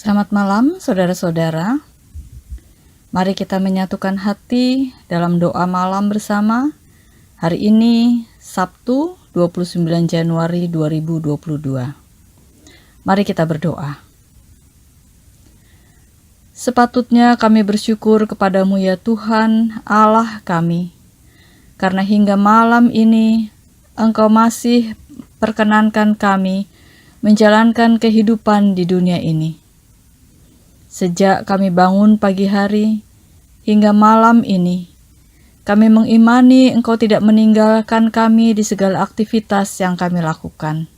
Selamat malam, saudara-saudara. Mari kita menyatukan hati dalam doa malam bersama. Hari ini, Sabtu 29 Januari 2022. Mari kita berdoa. Sepatutnya kami bersyukur kepadamu ya Tuhan, Allah kami, karena hingga malam ini Engkau masih perkenankan kami menjalankan kehidupan di dunia ini. Sejak kami bangun pagi hari hingga malam ini, kami mengimani Engkau tidak meninggalkan kami di segala aktivitas yang kami lakukan.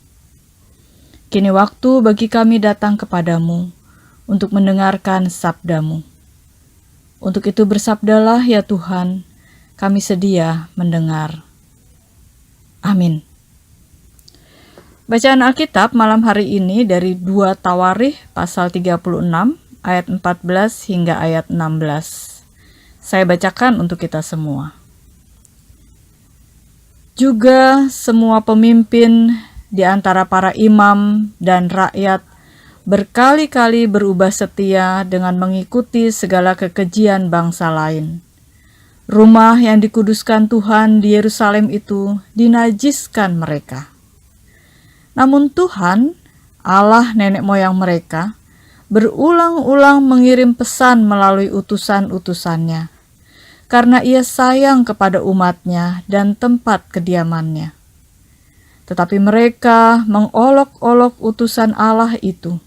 Kini waktu bagi kami datang kepadamu untuk mendengarkan sabdamu. Untuk itu bersabdalah ya Tuhan, kami sedia mendengar. Amin. Bacaan Alkitab malam hari ini dari 2 Tawarikh pasal 36 ayat 14 hingga ayat 16. Saya bacakan untuk kita semua. Juga semua pemimpin di antara para imam dan rakyat berkali-kali berubah setia dengan mengikuti segala kekejian bangsa lain. Rumah yang dikuduskan Tuhan di Yerusalem itu dinajiskan mereka. Namun Tuhan, Allah nenek moyang mereka, berulang-ulang mengirim pesan melalui utusan-utusannya, karena ia sayang kepada umatnya dan tempat kediamannya. Tetapi mereka mengolok-olok utusan Allah itu,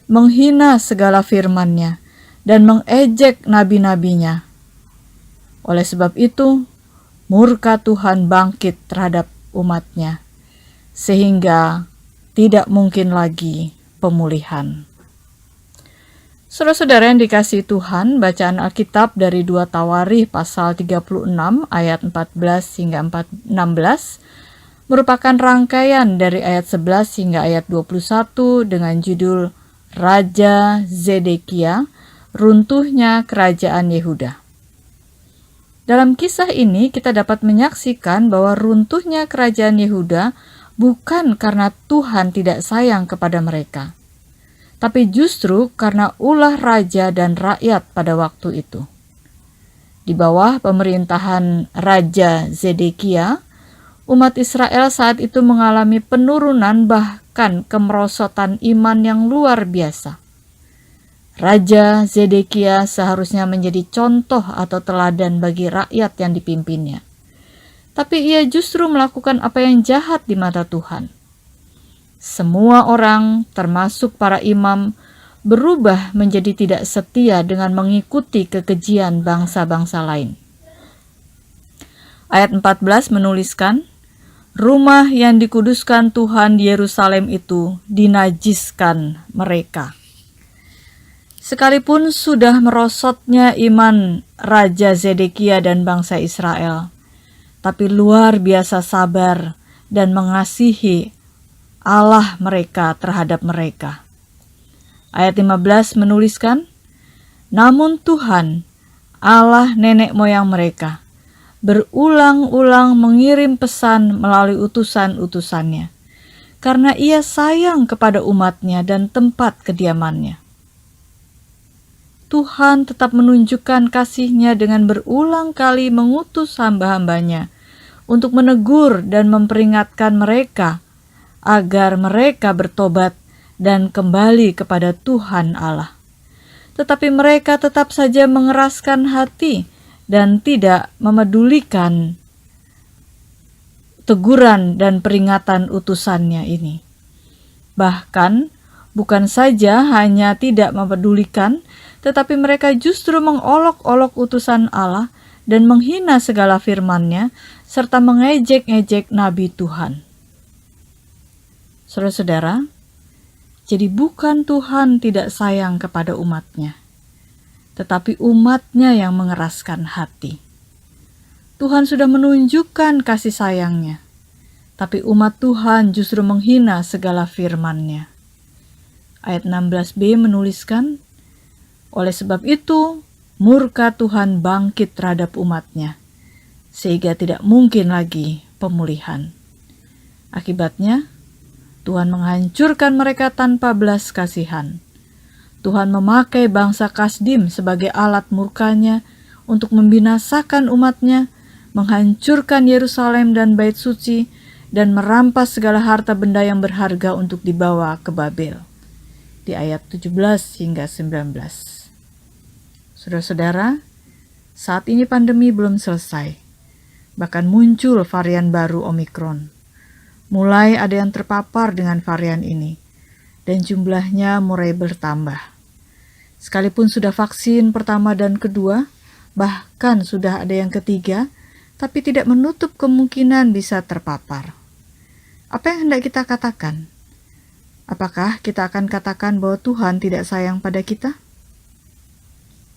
menghina segala firman-Nya, dan mengejek nabi-nabinya. Oleh sebab itu, murka Tuhan bangkit terhadap umat-Nya, sehingga tidak mungkin lagi pemulihan. Saudara-saudara yang dikasihi Tuhan, bacaan Alkitab dari 2 Tawarikh pasal 36 ayat 14 hingga 16 merupakan rangkaian dari ayat 11 hingga ayat 21 dengan judul Raja Zedekia, runtuhnya kerajaan Yehuda. Dalam kisah ini kita dapat menyaksikan bahwa runtuhnya kerajaan Yehuda bukan karena Tuhan tidak sayang kepada mereka, tapi justru karena ulah raja dan rakyat pada waktu itu. Di bawah pemerintahan Raja Zedekia, umat Israel saat itu mengalami penurunan bahkan kemerosotan iman yang luar biasa. Raja Zedekia seharusnya menjadi contoh atau teladan bagi rakyat yang dipimpinnya. Tapi ia justru melakukan apa yang jahat di mata Tuhan. Semua orang, termasuk para imam, berubah menjadi tidak setia dengan mengikuti kekejian bangsa-bangsa lain. Ayat 14 menuliskan, rumah yang dikuduskan Tuhan di Yerusalem itu dinajiskan mereka. Sekalipun sudah merosotnya iman Raja Zedekia dan bangsa Israel, tapi luar biasa sabar dan mengasihi Allah mereka terhadap mereka. Ayat 15 menuliskan, namun Tuhan, Allah nenek moyang mereka, berulang-ulang mengirim pesan melalui utusan-utusannya, karena ia sayang kepada umatnya dan tempat kediamannya. Tuhan tetap menunjukkan kasih-Nya dengan berulang kali mengutus hamba-hambanya untuk menegur dan memperingatkan mereka agar mereka bertobat dan kembali kepada Tuhan Allah. Tetapi mereka tetap saja mengeraskan hati dan tidak memedulikan teguran dan peringatan utusannya ini. Bahkan, bukan saja hanya tidak memedulikan, tetapi mereka justru mengolok-olok utusan Allah dan menghina segala firman-Nya, serta mengejek-ejek nabi Tuhan. Saudara-saudara, jadi bukan Tuhan tidak sayang kepada umat-Nya, tetapi umat-Nya yang mengeraskan hati. Tuhan sudah menunjukkan kasih sayang-Nya, tapi umat Tuhan justru menghina segala firman-Nya. Ayat 16b menuliskan, oleh sebab itu, murka Tuhan bangkit terhadap umat-Nya, sehingga tidak mungkin lagi pemulihan. Akibatnya, Tuhan menghancurkan mereka tanpa belas kasihan. Tuhan memakai bangsa Kasdim sebagai alat murka-Nya untuk membinasakan umat-Nya, menghancurkan Yerusalem dan bait suci, dan merampas segala harta benda yang berharga untuk dibawa ke Babel. Di ayat 17 hingga 19. Saudara-saudara, saat ini pandemi belum selesai. Bahkan muncul varian baru Omikron. Mulai ada yang terpapar dengan varian ini, dan jumlahnya mulai bertambah. Sekalipun sudah vaksin pertama dan kedua, bahkan sudah ada yang ketiga, tapi tidak menutup kemungkinan bisa terpapar. Apa yang hendak kita katakan? Apakah kita akan katakan bahwa Tuhan tidak sayang pada kita?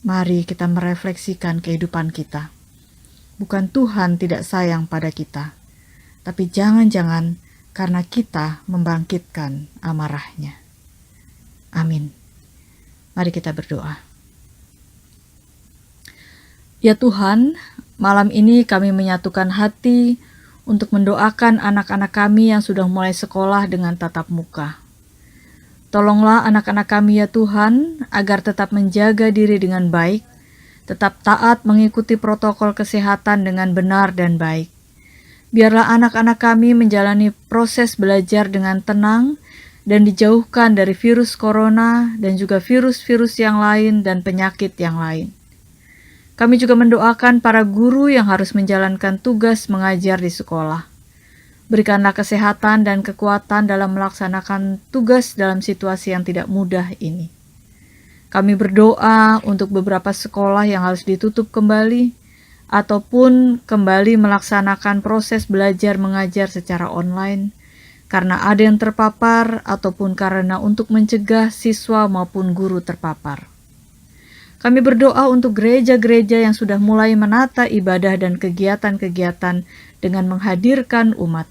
Mari kita merefleksikan kehidupan kita. Bukan Tuhan tidak sayang pada kita, tapi jangan-jangan karena kita membangkitkan amarah-Nya. Amin. Mari kita berdoa. Ya Tuhan, malam ini kami menyatukan hati untuk mendoakan anak-anak kami yang sudah mulai sekolah dengan tatap muka. Tolonglah anak-anak kami ya Tuhan, agar tetap menjaga diri dengan baik, tetap taat mengikuti protokol kesehatan dengan benar dan baik. Biarlah anak-anak kami menjalani proses belajar dengan tenang dan dijauhkan dari virus corona dan juga virus-virus yang lain dan penyakit yang lain. Kami juga mendoakan para guru yang harus menjalankan tugas mengajar di sekolah. Berikanlah kesehatan dan kekuatan dalam melaksanakan tugas dalam situasi yang tidak mudah ini. Kami berdoa untuk beberapa sekolah yang harus ditutup kembali, ataupun kembali melaksanakan proses belajar mengajar secara online, karena ada yang terpapar ataupun karena untuk mencegah siswa maupun guru terpapar. Kami berdoa untuk gereja-gereja yang sudah mulai menata ibadah dan kegiatan-kegiatan dengan menghadirkan umat.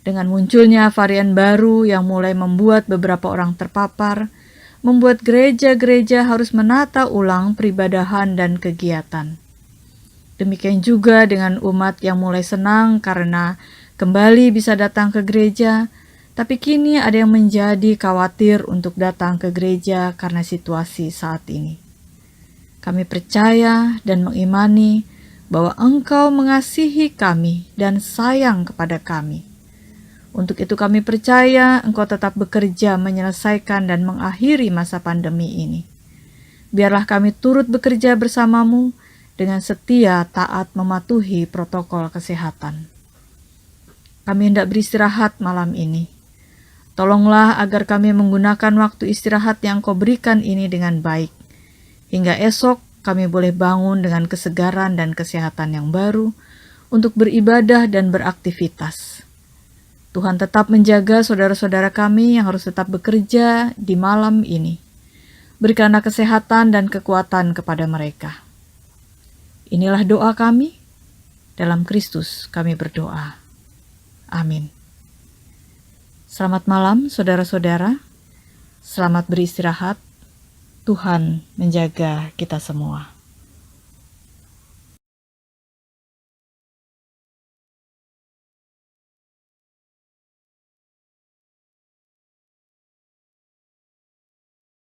Dengan munculnya varian baru yang mulai membuat beberapa orang terpapar, membuat gereja-gereja harus menata ulang peribadahan dan kegiatan. Demikian juga dengan umat yang mulai senang karena kembali bisa datang ke gereja, tapi kini ada yang menjadi khawatir untuk datang ke gereja karena situasi saat ini. Kami percaya dan mengimani bahwa Engkau mengasihi kami dan sayang kepada kami. Untuk itu kami percaya Engkau tetap bekerja menyelesaikan dan mengakhiri masa pandemi ini. Biarlah kami turut bekerja bersamamu dengan setia taat mematuhi protokol kesehatan. Kami hendak beristirahat malam ini. Tolonglah agar kami menggunakan waktu istirahat yang Kau berikan ini dengan baik. Hingga esok kami boleh bangun dengan kesegaran dan kesehatan yang baru untuk beribadah dan beraktivitas. Tuhan tetap menjaga saudara-saudara kami yang harus tetap bekerja di malam ini. Berikanlah kesehatan dan kekuatan kepada mereka. Inilah doa kami. Dalam Kristus kami berdoa. Amin. Selamat malam saudara-saudara. Selamat beristirahat. Tuhan menjaga kita semua.